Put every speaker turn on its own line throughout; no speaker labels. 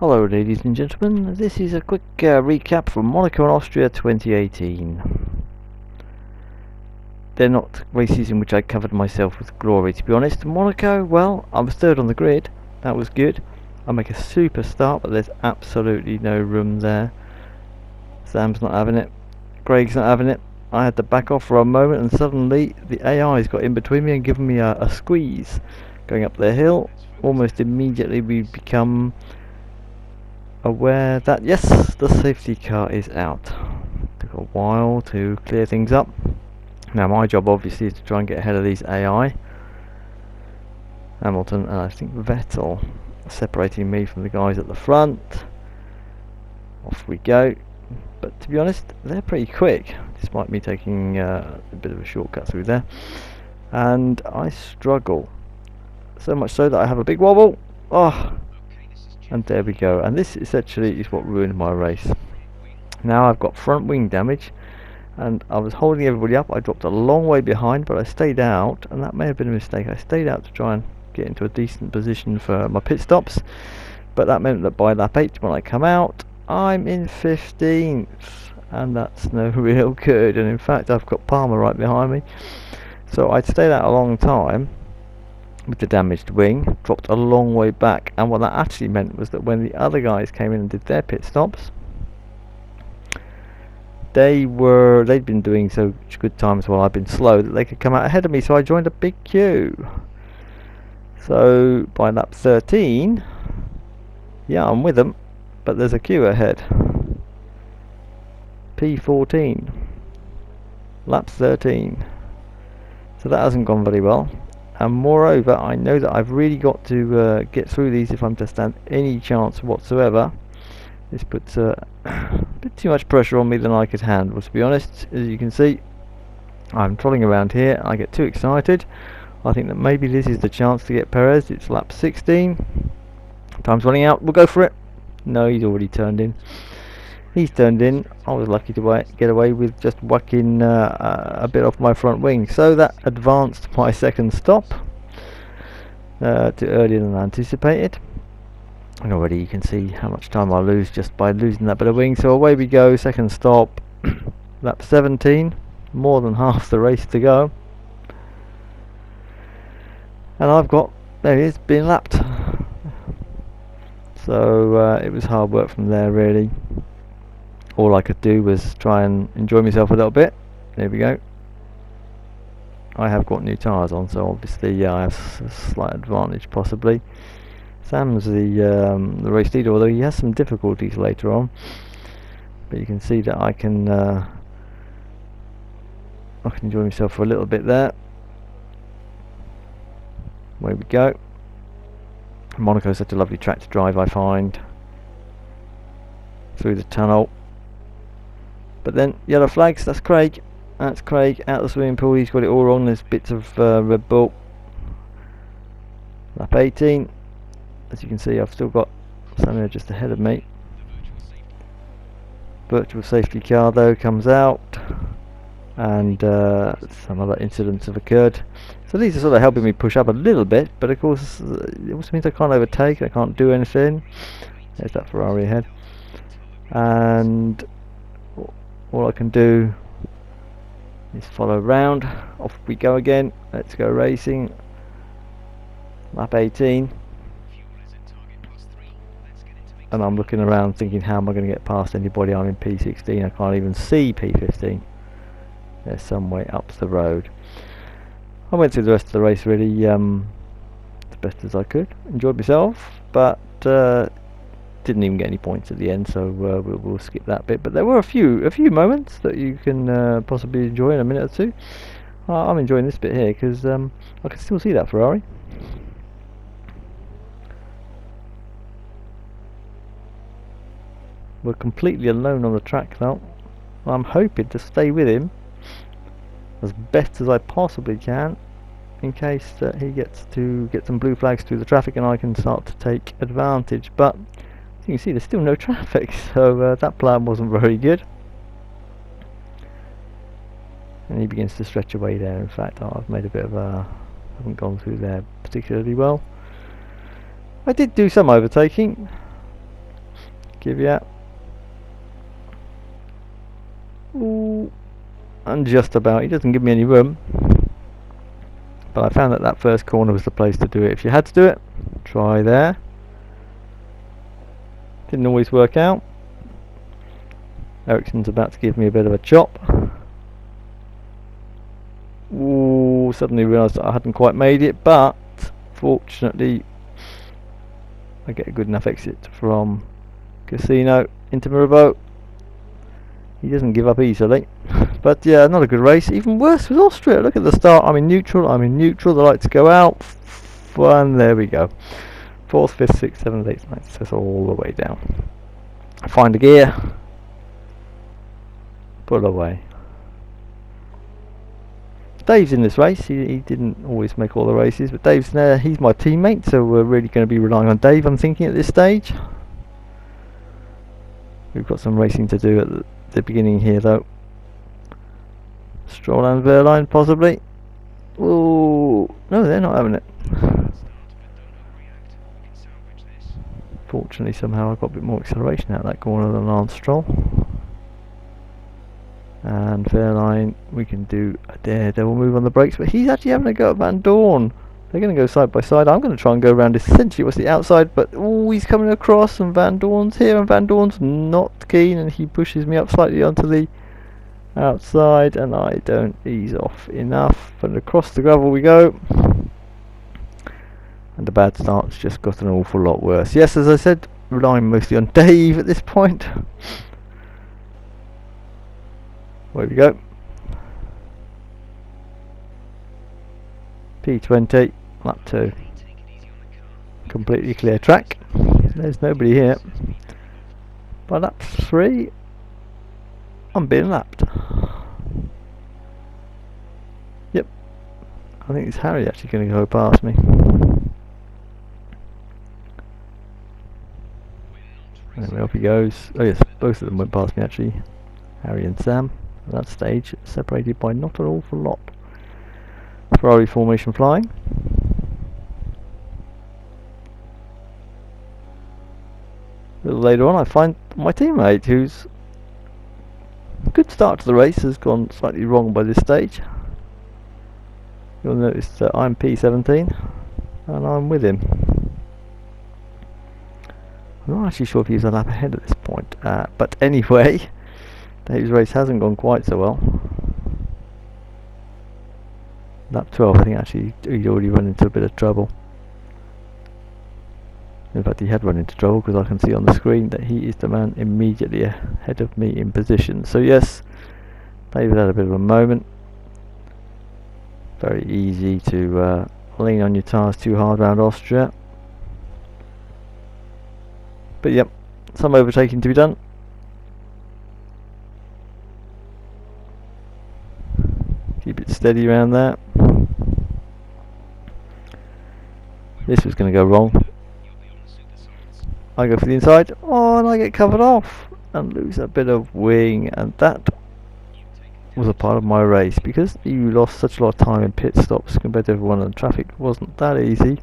Hello ladies and gentlemen, this is a quick recap from Monaco and Austria 2018. They're not races in which I covered myself with glory, to be honest. Monaco, well, I was third on the grid, that was good. I make a super start, but there's absolutely no room there. Sam's not having it, Greg's not having it. I had to back off for a moment and suddenly the AI's got in between me and given me a squeeze. Going up the hill, almost immediately we become aware that yes, the safety car is out. Took a while to clear things up. Now my job obviously is to try and get ahead of these AI. Hamilton and I think Vettel separating me from the guys at the front. Off we go. But to be honest, they're pretty quick, despite me taking a bit of a shortcut through there. And I struggle. So much so that I have a big wobble. Oh, and there we go, and this essentially is what ruined my race. Now I've got front wing damage and I was holding everybody up. I dropped a long way behind, but I stayed out, and that may have been a mistake. I stayed out to try and get into a decent position for my pit stops, but that meant that by lap 8 when I come out I'm in 15th, and that's no real good. And in fact I've got Palmer right behind me, so I'd stayed out a long time with the damaged wing, dropped a long way back, and what that actually meant was that when the other guys came in and did their pit stops, they'd been doing so good times while I've been slow that they could come out ahead of me, so I joined a big queue. So by lap 13, yeah, I'm with them, but there's a queue ahead. P14, lap 13, so that hasn't gone very well. And moreover, I know that I've really got to get through these if I'm to stand any chance whatsoever. This puts a bit too much pressure on me than I could handle, to be honest. As you can see, I'm trotting around here. I get too excited. I think that maybe this is the chance to get Perez. It's lap 16. Time's running out. We'll go for it. No, he's already turned in. He's turned in. I was lucky to get away with just whacking a bit off my front wing, so that advanced my second stop to earlier than anticipated. And already you can see how much time I lose just by losing that bit of wing. So away we go, second stop, lap 17, more than half the race to go, and I've got, there he is, being lapped. So it was hard work from there really. All I could do was try and enjoy myself a little bit. There we go. I have got new tyres on, so obviously I have a slight advantage possibly. Sam's the race leader, although he has some difficulties later on. But you can see that I can enjoy myself for a little bit there. Away we go. Monaco's such a lovely track to drive, I find. Through the tunnel. But then yellow flags, that's Craig. That's Craig out of the swimming pool. He's got it all wrong. There's bits of Red Bull. Lap 18. As you can see, I've still got Samuel just ahead of me. Virtual safety car though comes out, and some other incidents have occurred. So these are sort of helping me push up a little bit, but of course it also means I can't overtake. I can't do anything. There's that Ferrari ahead, and all I can do is follow round. Off we go again. Let's go racing. Lap 18. And I'm looking around thinking, how am I going to get past anybody? I'm in P16. I can't even see P15. There's some way up the road. I went through the rest of the race really as best as I could. Enjoyed myself, but didn't even get any points at the end, so we'll skip that bit. But there were a few moments that you can possibly enjoy in a minute or two. I'm enjoying this bit here because I can still see that Ferrari. We're completely alone on the track now. I'm hoping to stay with him as best as I possibly can, in case that he gets to get some blue flags through the traffic and I can start to take advantage. But as you can see, there's still no traffic, so that plan wasn't very good. And he begins to stretch away there. In fact, I've made a bit of a, haven't gone through there particularly well. I did do some overtaking. Kvyat. Ooh, and just about. He doesn't give me any room. But I found that that first corner was the place to do it. If you had to do it, try there. Didn't always work out. Ericsson's about to give me a bit of a chop. Ooh, suddenly realised that I hadn't quite made it, but fortunately I get a good enough exit from Casino into Mirabeau. He doesn't give up easily. But yeah, not a good race. Even worse with Austria. Look at the start. I'm in neutral. The lights go out. And there we go. 4th, 5th, 6th, 7th, 8th, 9th. That's all the way down. Find a gear. Pull away. Dave's in this race. He didn't always make all the races, but Dave's there. He's my teammate, so we're really going to be relying on Dave, I'm thinking, at this stage. We've got some racing to do at the beginning here, though. Stroll and Verline, possibly. Oh no, they're not having it. Fortunately, somehow I got a bit more acceleration out of that corner than Lance Stroll. And Fairline, we can do a daredevil move on the brakes, but he's actually having a go at Van Dorn. They're going to go side by side. I'm going to try and go around essentially what's the outside, but oh, he's coming across, and Van Dorn's here, and Van Dorn's not keen, and he pushes me up slightly onto the outside, and I don't ease off enough, and across the gravel we go. And the bad start's just got an awful lot worse. Yes, as I said, relying mostly on Dave at this point. Where we go. P20, lap 2. Completely clear track. There's nobody here. By lap 3, I'm being lapped. Yep. I think it's Harry actually going to go past me. Anyway, off he goes. Oh yes, both of them went past me actually. Harry and Sam. At that stage, separated by not an awful lot. Ferrari formation flying. A little later on I find my teammate, who's a good start to the race, has gone slightly wrong by this stage. You'll notice that I'm P17 and I'm with him. I'm not actually sure if he's a lap ahead at this point, but anyway, Dave's race hasn't gone quite so well. Lap 12, I think actually he'd already run into a bit of trouble. In fact, he had run into trouble because I can see on the screen that he is the man immediately ahead of me in position. So yes, David had a bit of a moment. Very easy to lean on your tyres too hard around Austria. But yep, some overtaking to be done. Keep it steady around there. This was going to go wrong. I go for the inside, oh, and I get covered off and lose a bit of wing, and that was a part of my race because you lost such a lot of time in pit stops compared to everyone, and the traffic wasn't that easy.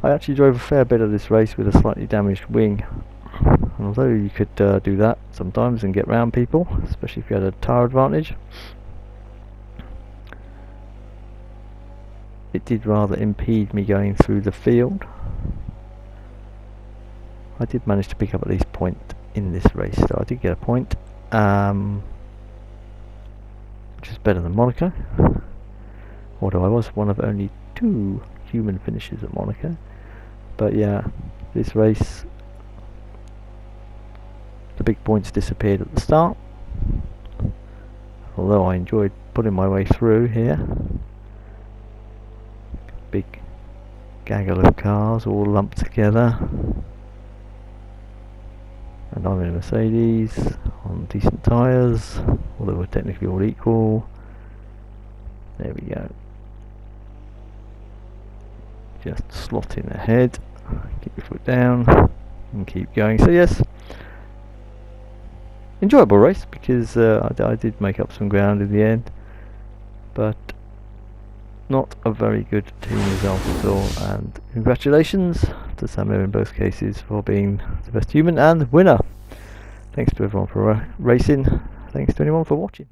I actually drove a fair bit of this race with a slightly damaged wing, and although you could do that sometimes and get round people, especially if you had a tyre advantage, it did rather impede me going through the field. I did manage to pick up at least a point in this race, so I did get a point, which is better than Monaco, although I was one of only 2 human finishes at Monaco. But yeah, this race, the big points disappeared at the start, although I enjoyed putting my way through here. Big gaggle of cars all lumped together, and I'm in a Mercedes on decent tyres, although we're technically all equal. There we go. Just slot in ahead, keep your foot down and keep going. So yes, enjoyable race because I did make up some ground in the end, but not a very good team result at all, and congratulations to Samu in both cases for being the best human and winner. Thanks to everyone for racing. Thanks to anyone for watching.